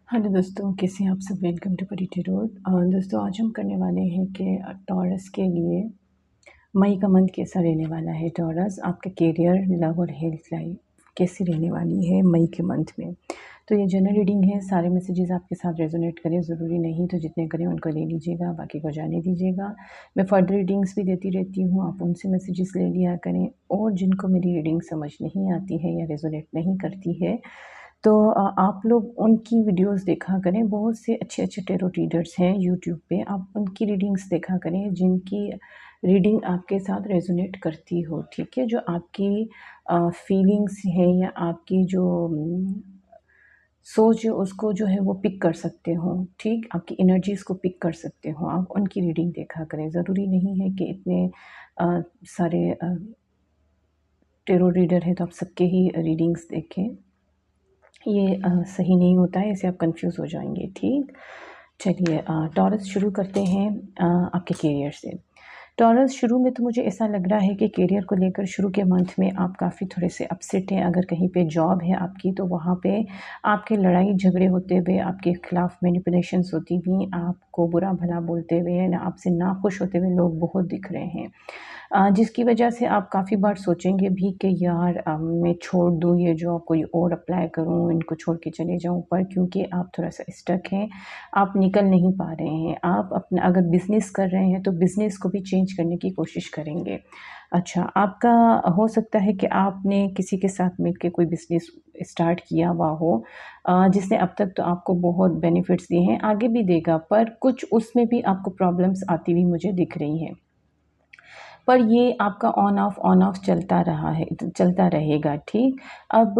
Hello दोस्तों, कैसे हैं आप सब। वेलकम टू परी रोड। दोस्तों, आज हम करने वाले हैं कि टॉरस के लिए मई का मंथ कैसा रहने वाला है। टॉरस, आपका करियर, लव और हेल्थ लाइफ कैसी रहने वाली है मई के मंथ में। तो ये जनरल रीडिंग है, सारे मैसेजेस आपके साथ रेजोनेट करें ज़रूरी नहीं, तो जितने करें उनको ले लीजिएगा, बाकी को जाने दीजिएगा। मैं फर्दर रीडिंग्स भी देती रहती हूँ, आप उनसे मैसेजेस ले लिया करें। और जिनको मेरी रीडिंग समझ नहीं आती है या रेजोनेट नहीं करती है, तो आप लोग उनकी वीडियोस देखा करें। बहुत से अच्छे अच्छे टैरो रीडर्स हैं यूट्यूब पे, आप उनकी रीडिंग्स देखा करें जिनकी रीडिंग आपके साथ रेजोनेट करती हो। ठीक है, जो आपकी फीलिंग्स हैं या आपकी जो सोच है उसको जो है वो पिक कर सकते हो। ठीक, आपकी एनर्जीज़ को पिक कर सकते हो, आप उनकी रीडिंग देखा करें। ज़रूरी नहीं है कि इतने सारे टैरो रीडर हैं तो आप सबके ही रीडिंग्स देखें। ये सही नहीं होता है, इससे आप कंफ्यूज हो जाएंगे। ठीक, चलिए टॉरस शुरू करते हैं आपके करियर से। टॉरस, शुरू में तो मुझे ऐसा लग रहा है कि करियर को लेकर शुरू के मंथ में आप काफ़ी थोड़े से अपसेट हैं। अगर कहीं पे जॉब है आपकी तो वहाँ पे आपके लड़ाई झगड़े होते हुए, आपके खिलाफ मैनिपुलेशंस होती हुई, आपको बुरा भला बोलते हुए, ना आपसे नाखुश होते हुए लोग बहुत दिख रहे हैं। जिसकी वजह से आप काफ़ी बार सोचेंगे भी कि यार मैं छोड़ दूँ ये जॉब, कोई और अप्लाई करूँ, इनको छोड़ के चले जाऊँ, पर क्योंकि आप थोड़ा-सा स्टक हैं, आप निकल नहीं पा रहे हैं। आप अपना अगर बिज़नेस कर रहे हैं तो बिज़नेस को भी चेंज करने की कोशिश करेंगे। अच्छा, आपका हो सकता है कि आपने किसी के साथ मिलके कोई बिज़नेस स्टार्ट किया हुआ हो, जिसने अब तक तो आपको बहुत बेनिफिट्स दिए हैं, आगे भी देगा, पर कुछ उसमें भी आपको प्रॉब्लम्स आती हुई मुझे दिख रही हैं। पर ये आपका ऑन ऑफ चलता रहा है, चलता रहेगा। ठीक, अब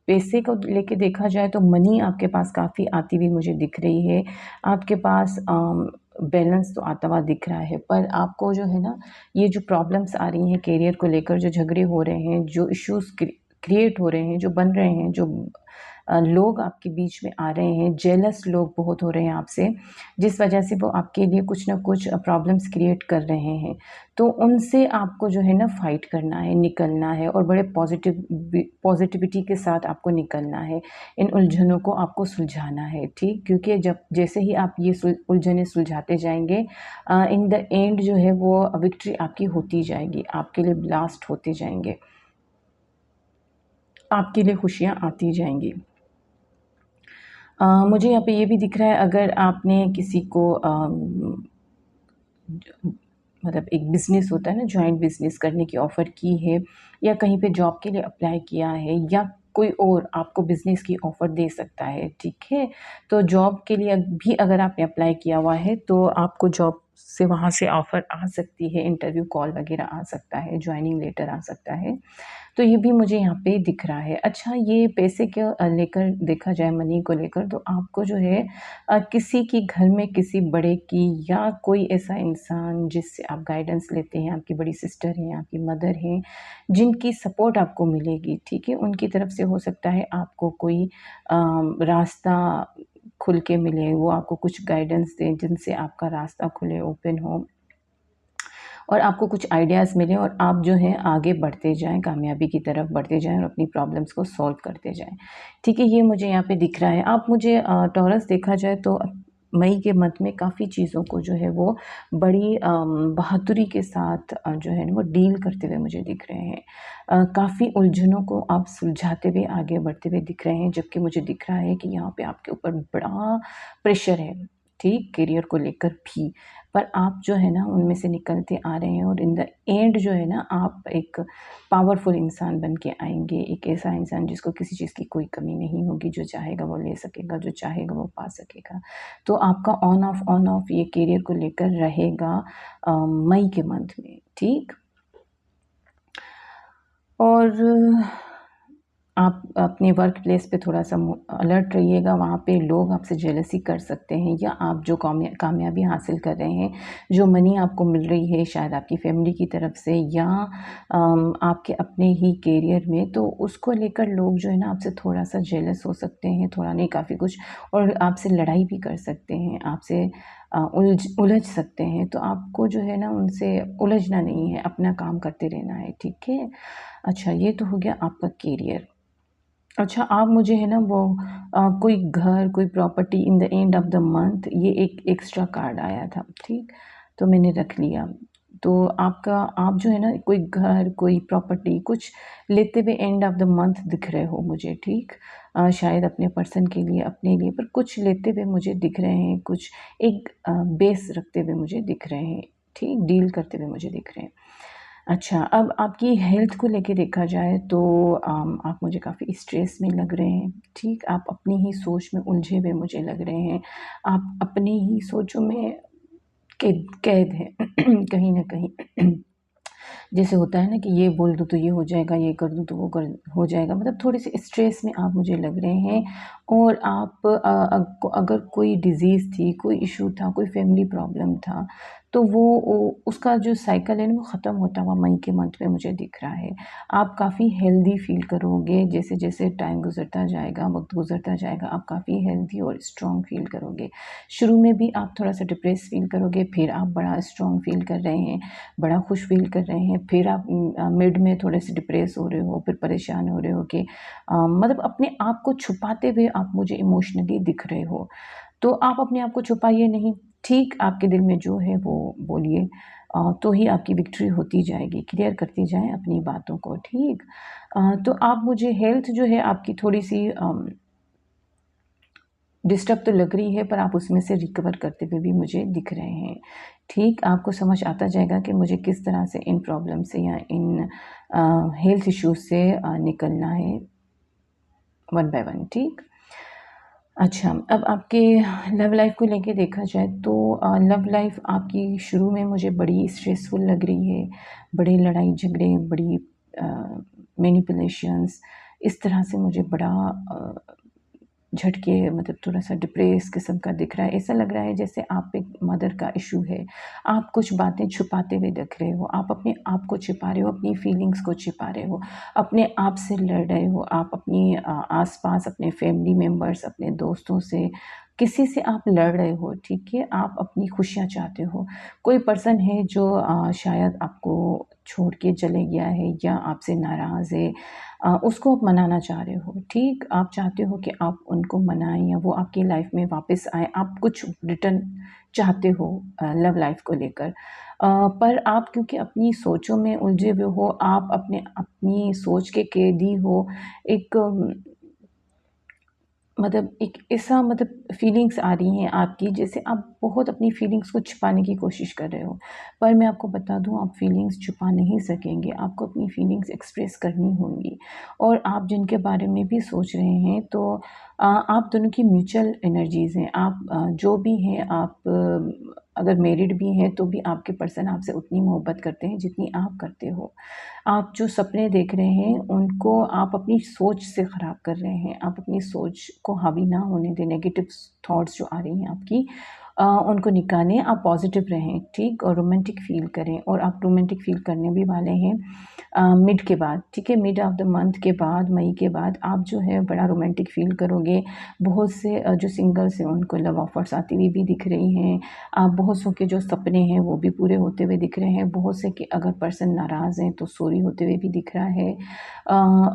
पैसे को लेके देखा जाए तो मनी आपके पास काफ़ी आती हुई मुझे दिख रही है। आपके पास बैलेंस तो आता हुआ दिख रहा है, पर आपको जो है ना, ये जो प्रॉब्लम्स आ रही हैं करियर को लेकर, जो झगड़े हो रहे हैं, जो इश्यूज़ क्रिएट हो रहे हैं, जो बन रहे हैं, जो लोग आपके बीच में आ रहे हैं, जेलस लोग बहुत हो रहे हैं आपसे, जिस वजह से वो आपके लिए कुछ ना कुछ प्रॉब्लम्स क्रिएट कर रहे हैं। तो उनसे आपको जो है ना फ़ाइट करना है, निकलना है, और बड़े पॉज़िटिविटी के साथ आपको निकलना है। इन उलझनों को आपको सुलझाना है। ठीक, क्योंकि जब जैसे ही आप ये उलझनें सुलझाते जाएँगे, इन द एंड जो है वो विक्ट्री आपकी होती जाएगी, आपके लिए ब्लास्ट होते जाएँगे, आपके लिए खुशियाँ आती जाएँगी। मुझे यहाँ पे ये भी दिख रहा है, अगर आपने किसी को मतलब एक बिज़नेस होता है ना, जॉइंट बिज़नेस करने की ऑफ़र की है, या कहीं पे जॉब के लिए अप्लाई किया है, या कोई और आपको बिज़नेस की ऑफ़र दे सकता है। ठीक है? तो जॉब के लिए भी अगर आपने अप्लाई किया हुआ है तो आपको जॉब से वहाँ से ऑफ़र आ सकती है, इंटरव्यू कॉल वग़ैरह आ सकता है, जॉइनिंग लेटर आ सकता है। तो ये भी मुझे यहाँ पे दिख रहा है। अच्छा, ये पैसे को लेकर देखा जाए, मनी को लेकर, तो आपको जो है किसी की घर में किसी बड़े की, या कोई ऐसा इंसान जिससे आप गाइडेंस लेते हैं, आपकी बड़ी सिस्टर हैं, आपकी मदर हैं, जिनकी सपोर्ट आपको मिलेगी। ठीक है? उनकी तरफ से हो सकता है आपको कोई रास्ता खुल के मिले, वो आपको कुछ गाइडेंस दें जिनसे आपका रास्ता खुले, ओपन हो, और आपको कुछ आइडियाज़ मिलें, और आप जो हैं आगे बढ़ते जाएँ, कामयाबी की तरफ बढ़ते जाएँ, और अपनी प्रॉब्लम्स को सॉल्व करते जाएँ। ठीक है, ये मुझे यहाँ पे दिख रहा है। आप मुझे टॉरस, देखा जाए तो मई के मंथ में काफ़ी चीज़ों को जो है वो बड़ी बहादुरी के साथ जो है ना वो डील करते हुए मुझे दिख रहे हैं। काफ़ी उलझनों को आप सुलझाते हुए आगे बढ़ते हुए दिख रहे हैं, जबकि मुझे दिख रहा है कि यहाँ पे आपके ऊपर बड़ा प्रेशर है, ठीक? करियर को लेकर भी। पर आप जो है ना उनमें से निकलते आ रहे हैं, और इन द एंड जो है ना आप एक पावरफुल इंसान बन के आएँगे। एक ऐसा इंसान जिसको किसी चीज़ की कोई कमी नहीं होगी, जो चाहेगा वो ले सकेगा, जो चाहेगा वो पा सकेगा। तो आपका ऑन ऑफ ये करियर को लेकर रहेगा मई के मंथ में, ठीक? और आप अपने वर्क प्लेस पे थोड़ा-सा अलर्ट रहिएगा, वहाँ पे लोग आपसे जेलसी कर सकते हैं, या आप जो कामयाबी हासिल कर रहे हैं, जो मनी आपको मिल रही है शायद आपकी फैमिली की तरफ से, या आपके अपने ही करियर में, तो उसको लेकर लोग जो है ना आपसे थोड़ा-सा जेलस हो सकते हैं, थोड़ा नहीं काफ़ी कुछ, और आपसे लड़ाई भी कर सकते हैं, आपसे उलझ सकते हैं। तो आपको जो है ना उनसे उलझना नहीं है, अपना काम करते रहना है, ठीक है? अच्छा, ये तो हो गया आपका करियर। अच्छा, आप मुझे है ना वो कोई घर, कोई property in the end of the month, ये एक एक्स्ट्रा कार्ड आया था, ठीक? तो मैंने रख लिया। तो आपका आप जो है ना कोई घर, कोई प्रॉपर्टी कुछ लेते हुए एंड ऑफ द मंथ दिख रहे हो मुझे, ठीक? शायद अपने पर्सन के लिए, अपने लिए, पर कुछ लेते हुए मुझे दिख रहे हैं, कुछ एक बेस रखते हुए मुझे दिख रहे हैं, ठीक? डील करते हुए मुझे दिख रहे हैं। अच्छा, अब आपकी हेल्थ को लेके देखा जाए तो आप मुझे काफ़ी स्ट्रेस में लग रहे हैं, ठीक? आप अपनी ही सोच में उलझे हुए मुझे लग रहे हैं। आप अपनी ही सोचों में कैद हैं कहीं न कहीं। जैसे होता है ना कि ये बोल दूँ तो ये हो जाएगा, ये कर दूँ तो वो कर हो जाएगा, मतलब थोड़े-से स्ट्रेस में आप मुझे लग रहे हैं और आप अगर कोई डिज़ीज़ थी, कोई इश्यू था, कोई फैमिली प्रॉब्लम था, तो वो उसका जो साइकिल है ना वो ख़त्म होता हुआ मई के मंथ में मुझे दिख रहा है। आप काफ़ी हेल्दी फ़ील करोगे, जैसे-जैसे टाइम गुज़रता जाएगा, वक़्त गुज़रता जाएगा, आप काफ़ी हेल्दी और स्ट्रॉन्ग फ़ील करोगे। शुरू में भी आप थोड़ा-सा डिप्रेस फ़ील करोगे, फिर आप बड़ा स्ट्रॉन्ग फ़ील कर रहे हैं, बड़ा खुश फ़ील कर रहे हैं, फिर आप मिड में थोड़े-से डिप्रेस हो रहे हो, फिर परेशान हो रहे हो कि मतलब अपने आप को छुपाते हुए आप मुझे इमोशनली दिख रहे हो। तो आप अपने आप को छुपाइए नहीं, ठीक आपके दिल में जो है वो बोलिए, तो ही आपकी विक्ट्री होती जाएगी। क्लियर करती जाएँ अपनी बातों को, ठीक? तो आप मुझे हेल्थ जो है आपकी थोड़ी-सी डिस्टर्ब तो लग रही है, पर आप उसमें से रिकवर करते हुए भी मुझे दिख रहे हैं। ठीक, आपको समझ आता जाएगा कि मुझे किस तरह से इन प्रॉब्लम से या इन हेल्थ इश्यूज़ से निकलना है वन बाय वन, ठीक? अच्छा, अब आपके लव लाइफ़ को लेके देखा जाए तो लव लाइफ़ आपकी शुरू में मुझे बड़ी स्ट्रेसफुल लग रही है। बड़े लड़ाई-झगड़े, बड़ी मैनिपुलेशंस, इस तरह से मुझे बड़ा झटके, मतलब थोड़ा-सा डिप्रेस किस्म का दिख रहा है। ऐसा लग रहा है जैसे आप पे मदर का इश्यू है। आप कुछ बातें छुपाते हुए दिख रहे हो। आप अपने आप को छिपा रहे हो, अपनी फीलिंग्स को छिपा रहे हो, अपने आप से लड़ रहे हो। आप अपनी आस-पास अपने फैमिली मेंबर्स, अपने दोस्तों से, किसी से आप लड़ रहे हो, ठीक है? आप अपनी खुशियाँ चाहते हो। कोई पर्सन है जो शायद आपको छोड़ के चले गया है या आपसे नाराज़ है, उसको आप मनाना चाह रहे हो, ठीक? आप चाहते हो कि आप उनको मनाएँ या वो आपकी लाइफ़ में वापस आएँ, आप कुछ रिटर्न चाहते हो लव लाइफ़ को लेकर। पर आप क्योंकि अपनी सोचों में उलझे हुए हो, आप अपनी सोच के कैदी हो, एक मतलब एक ऐसा, मतलब फीलिंग्स आ रही हैं आपकी, जैसे आप बहुत अपनी फीलिंग्स को छुपाने की कोशिश कर रहे हो। पर मैं आपको बता दूँ, आप फीलिंग्स छुपा नहीं सकेंगे, आपको अपनी फीलिंग्स एक्सप्रेस करनी होंगी। और आप जिनके बारे में भी सोच रहे हैं तो आप दोनों की म्यूचुअल एनर्जीज़ हैं। आप जो भी हैं, आप अगर मैरिड भी हैं तो भी आपके पर्सन आपसे उतनी मोहब्बत करते हैं जितनी आप करते हो। आप जो सपने देख रहे हैं, उनको आप अपनी सोच से ख़राब कर रहे हैं। आप अपनी सोच को हावी ना होने दें, नेगेटिव थॉट्स जो आ रही हैं आपकी, उनको निकालें, आप पॉज़िटिव रहें, ठीक? और रोमांटिक फ़ील करें, और आप रोमांटिक फ़ील करने भी वाले हैं मिड के बाद, ठीक है? मिड ऑफ़ द मंथ के बाद, मई के बाद आप जो है बड़ा रोमांटिक फ़ील करोगे। बहुत से जो सिंगल्स हैं उनको लव ऑफ़र्स आती हुई भी दिख रही हैं। बहुत सौ के जो सपने हैं वो भी पूरे होते हुए दिख रहे हैं। बहुत से कि अगर पर्सन नाराज़ हैं तो सॉरी होते हुए भी दिख रहा है।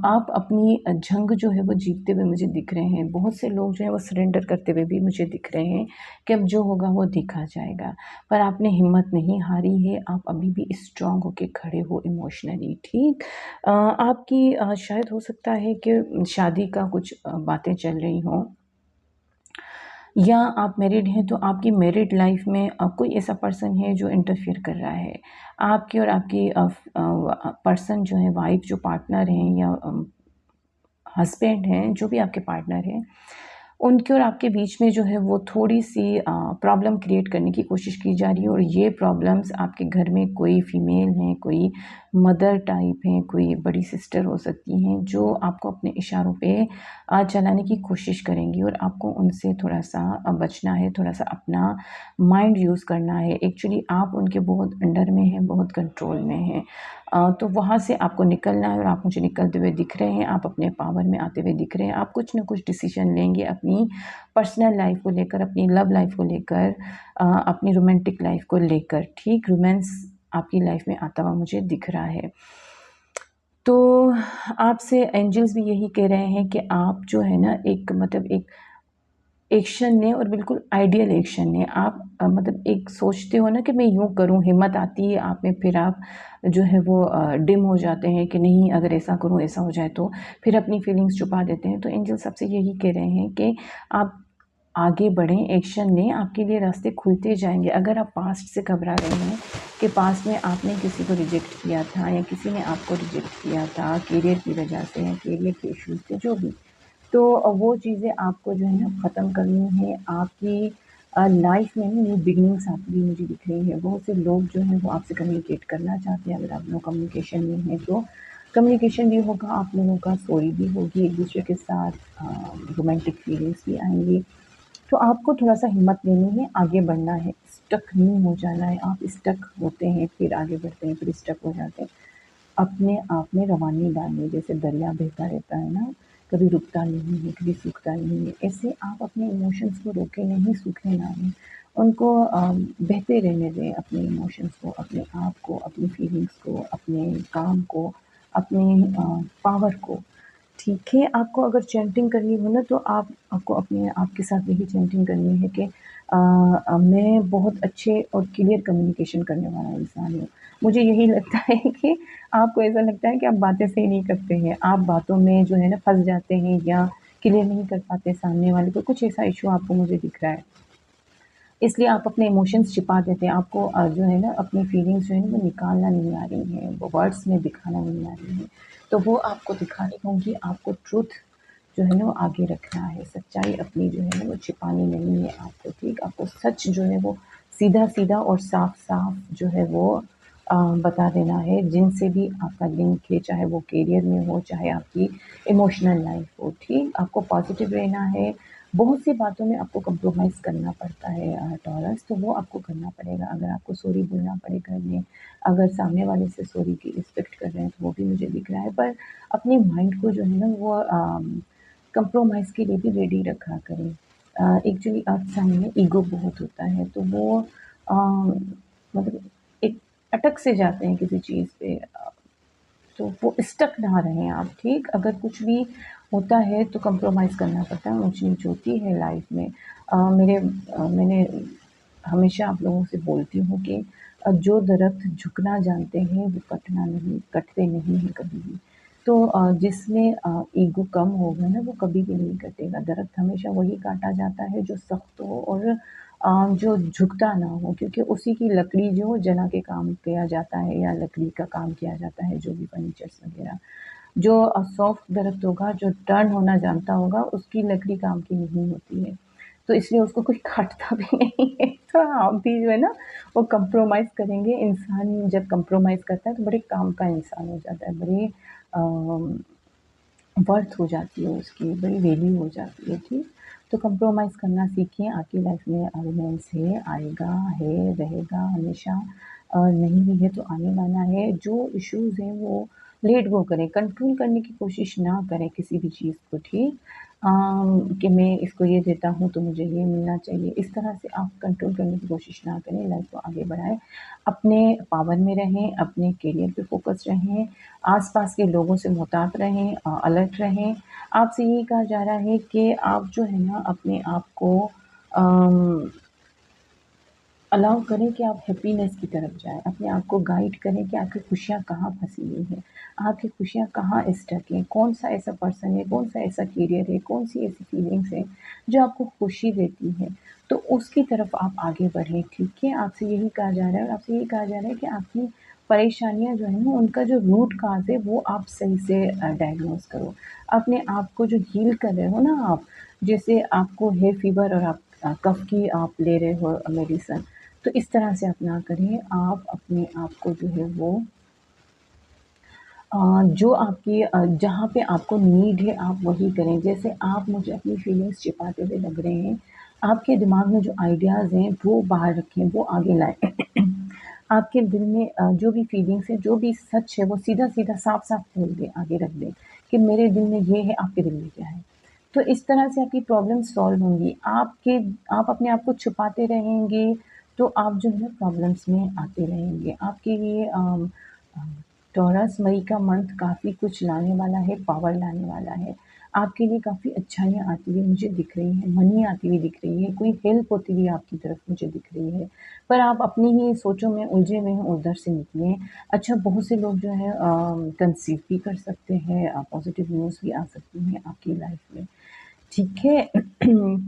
आप अपनी जंग जो है वो जीतते हुए मुझे दिख रहे हैं। बहुत से लोग जो हैं वो सरेंडर करते हुए भी मुझे दिख रहे हैं कि अब जो होगा वो देखा जाएगा। पर आपने हिम्मत नहीं हारी है, आप अभी भी स्ट्रॉन्ग होके खड़े हो इमोशनली, ठीक? आपकी शायद हो सकता है कि शादी का कुछ बातें चल रही हों, या आप मैरिड हैं तो आपकी मैरिड लाइफ में कोई ऐसा पर्सन है जो इंटरफियर कर रहा है। आपकी और आपकी पर्सन जो है, वाइफ़ जो पार्टनर हैं या हस्बैंड हैं, जो भी आपके पार्टनर हैं, उनके और आपके बीच में जो है वो थोड़ी-सी प्रॉब्लम क्रिएट करने की कोशिश की जा रही है, और ये प्रॉब्लम्स आपके घर में कोई फीमेल हैं, कोई मदर टाइप हैं, कोई बड़ी सिस्टर हो सकती हैं, जो आपको अपने इशारों पे चलाने की कोशिश करेंगी, और आपको उनसे थोड़ा-सा बचना है, थोड़ा-सा अपना माइंड यूज़ करना है। एक्चुअली आप उनके बहुत अंडर में हैं, बहुत कंट्रोल में हैं। तो वहाँ से आपको निकलना है, और आप मुझे निकलते हुए दिख रहे हैं, आप अपने पावर में आते हुए दिख रहे हैं। आप कुछ न कुछ डिसीज़न लेंगे अपनी पर्सनल लाइफ़ को लेकर, अपनी लव लाइफ़ को लेकर, अपनी रोमांटिक लाइफ़ को लेकर, ठीक? रोमांस आपकी लाइफ़ में आता हुआ मुझे दिख रहा है। तो आपसे एंजल्स भी यही कह रहे हैं कि आप जो है ना एक मतलब एक एक्शन लें और बिल्कुल आइडियल एक्शन लें। आप मतलब एक सोचते हो ना कि मैं यूँ करूँ, हिम्मत आती है आप में, फिर आप जो है वो डिम हो जाते हैं कि नहीं अगर ऐसा करूँ, ऐसा हो जाए तो, फिर अपनी फीलिंग्स छुपा देते हैं। तो एंजल सबसे यही कह रहे हैं कि आप आगे बढ़ें, एक्शन लें, आपके लिए रास्ते खुलते जाएँगे। अगर आप पास्ट से घबरा रहे हैं कि पास्ट में आपने किसी को रिजेक्ट किया था या किसी ने आपको रिजेक्ट किया था करियर की वजह से या करियर के इश्यूज़ से, जो भी, तो वो चीज़ें आपको जो है ना ख़त्म करनी है। आपकी लाइफ़ में न्यू बिगिनिंग्स आती हुई मुझे दिख रही है। बहुत से लोग जो हैं वो आपसे कम्युनिकेट करना चाहते हैं। अगर आप लोग कम्युनिकेशन में हैं तो कम्युनिकेशन भी होगा, आप लोगों का स्टोरी भी होगी एक-दूसरे के साथ, रोमांटिक फीलिंग्स भी आएँगी। तो आपको थोड़ा-सा हिम्मत लेनी है, आगे बढ़ना है, स्टक नहीं हो जाना है। आप स्टक होते हैं, फिर आगे बढ़ते हैं, फिर स्टक हो जाते हैं। अपने आप में रवानी डालनी है, जैसे दरिया बहता रहता है ना, कभी रुकता नहीं है, कभी सूखता नहीं है। ऐसे आप अपने इमोशंस को रोके नहीं, सूखे ना दें। उनको बहते रहने दें, अपने इमोशंस को, अपने आप को, अपनी फीलिंग्स को, अपने काम को, अपने पावर को। ठीक है, आपको अगर चैंटिंग करनी हो ना तो आपको अपने आप के साथ यही चैंटिंग करनी है कि मैं बहुत अच्छे और क्लियर कम्युनिकेशन करने वाला इंसान हूँ। मुझे यही लगता है कि आपको ऐसा लगता है कि आप बातें सही नहीं करते हैं, आप बातों में जो है ना फँस जाते हैं या क्लियर नहीं कर पाते सामने वाले को, कुछ ऐसा इश्यू आपको मुझे दिख रहा है। इसलिए आप अपने इमोशंस छिपा देते हैं, आपको जो है ना अपनी फीलिंग्स जो है ना वो निकालना नहीं आ रही हैं, वो वर्ड्स में दिखाना नहीं आ रही हैं। तो वो आपको दिखानी होंगी, आपको ट्रुथ जो है ना वो आगे रखना है, सच्चाई अपनी जो है ना वो छिपानी नहीं है आपको, ठीक? आपको सच जो है वो सीधा-सीधा और साफ-साफ जो है वो बता देना है, जिनसे भी आपका लिंक है, चाहे वो करियर में हो, चाहे आपकी इमोशनल लाइफ़ हो, ठीक? आपको पॉज़िटिव रहना है। बहुत सी बातों में आपको कॉम्प्रोमाइज़ करना पड़ता है टॉरस, तो वो आपको करना पड़ेगा। अगर आपको सॉरी बोलना पड़े घर में, अगर सामने वाले से सॉरी की रिस्पेक्ट कर रहे हैं, तो वो भी मुझे दिख रहा है। पर अपने माइंड को जो है ना वो कंप्रोमाइज़ के लिए भी रेडी रखा करें। एक्चुअली अर्थ साइन में ईगो बहुत होता है, तो वो मतलब एक अटक से जाते हैं किसी चीज़ पे, तो वो स्टक ना रहें आप, ठीक? अगर कुछ भी होता है तो कंप्रोमाइज़ करना पड़ता है, ऊँच-नीच होती है लाइफ़ में। मैंने हमेशा आप लोगों से बोलती हूँ कि जो दरख़्त झुकना जानते हैं वो कटते नहीं हैं कभी भी। तो जिसमें ईगो कम होगा ना वो कभी भी नहीं कटेगा। दरख़्त हमेशा वही काटा जाता है जो सख्त हो और जो झुकता ना हो, क्योंकि उसी की लकड़ी जो जना के काम किया जाता है या लकड़ी का काम किया जाता है, जो भी फर्नीचर्स वग़ैरह। जो सॉफ्ट दरख़्त होगा, जो टर्न होना जानता होगा, उसकी लकड़ी काम की नहीं होती है। तो इसलिए उसको कोई काटता भी नहीं है। तो आप भी जो है ना वो कंप्रोमाइज़ करेंगे। इंसान जब कंप्रोमाइज़ करता है तो बड़े काम का इंसान हो जाता है, बड़े वर्थ हो जाती है उसकी, बड़ी वैल्यू हो जाती है, ठीक? तो कंप्रोमाइज़ करना सीखिए, आपकी लाइफ़ में रोमांस है, आएगा, है, रहेगा हमेशा, नहीं भी है तो आने वाला है। जो इश्यूज़ हैं वो लेट गो करें, कंट्रोल करने की कोशिश ना करें किसी भी चीज़ को, ठीक? कि मैं इसको ये देता हूँ तो मुझे ये मिलना चाहिए, इस तरह से आप कंट्रोल करने की कोशिश ना करें, लाइफ़ को आगे बढ़ाएँ। अपने पावर में रहें, अपने करियर पे फ़ोकस रहें, आस-पास के लोगों से मुहतात रहें, अलर्ट रहें। आपसे यही कहा जा रहा है कि आप जो है ना अपने आप को अम अलाउ करें कि आप हैप्पीनेस की तरफ जाएँ, अपने आप को गाइड करें कि आपकी खुशियाँ कहाँ फँसी हुई हैं, आपकी खुशियाँ कहाँ स्टक हैं, कौन-सा ऐसा पर्सन है, कौन-सा ऐसा करियर है, कौन-सी ऐसी फीलिंग्स हैं, जो आपको खुशी देती है। तो उसकी तरफ आप आगे बढ़ें, ठीक है? आपसे यही कहा जा रहा है और आपसे यही कहा जा रहा है कि आपकी परेशानियाँ जो हैं ना, उनका जो रूट कॉज़ है, वो आप सही से डायग्नोज़ करो। अपने आप को जो हील कर रहे हो ना आप, जैसे आपको है फ़ीवर और आप कफ़ की आप ले रहे हो मेडिसिन, तो इस तरह से आप ना करें, आप अपने आप को जो है वो जो आपकी जहाँ पे आपको नीड है आप वही करें। जैसे आप मुझे अपनी फीलिंग्स छिपाते हुए लग रहे हैं, आपके दिमाग में जो आइडियाज़ हैं वो बाहर रखें, वो आगे लाएँ। आपके दिल में जो भी फीलिंग्स है, जो भी सच है वो सीधा-सीधा, साफ-साफ बोल दें, आगे रख दें कि मेरे दिल में ये है, आपके दिल में क्या है। तो इस तरह से आपकी प्रॉब्लम सॉल्व होंगी। आप अपने आप को छुपाते रहेंगे, तो आप जो है ना प्रॉब्लम्स में आते रहेंगे। आपके लिए टॉरस मई का मंथ काफ़ी कुछ लाने वाला है, पावर लाने वाला है। आपके लिए काफ़ी अच्छाइयाँ आती हुई मुझे दिख रही हैं, मनी आती हुई दिख रही है, कोई हेल्प होती हुई आपकी तरफ मुझे दिख रही है। पर आप अपनी ही सोचों में उलझे हुए हैं, उधर से निकलें। अच्छा, बहुत से लोग जो है कंसीव भी कर सकते हैं, पॉज़िटिव न्यूज़ भी आ सकती हैं आपकी लाइफ़ में। ठीक है।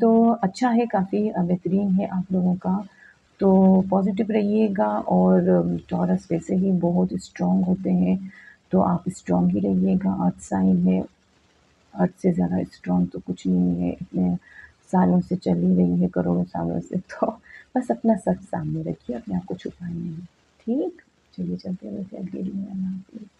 तो अच्छा है, काफ़ी बेहतरीन है आप लोगों का। तो पॉज़िटिव रहिएगा और टॉरस वैसे ही बहुत स्ट्रॉन्ग होते हैं, तो आप स्ट्रॉन्ग ही रहिएगा। अर्थ साइन है, अर्थ से ज़्यादा स्ट्रॉन्ग तो कुछ नहीं है, इतने सालों से चल ही रही है, करोड़ों सालों से। तो बस अपना सच सामने रखिए, अपने आप को छुपाइए नहीं। ठीक? चलिए चलते हैं वैसे अगली रीडिंग में। अल्लाह हाफ़िज़।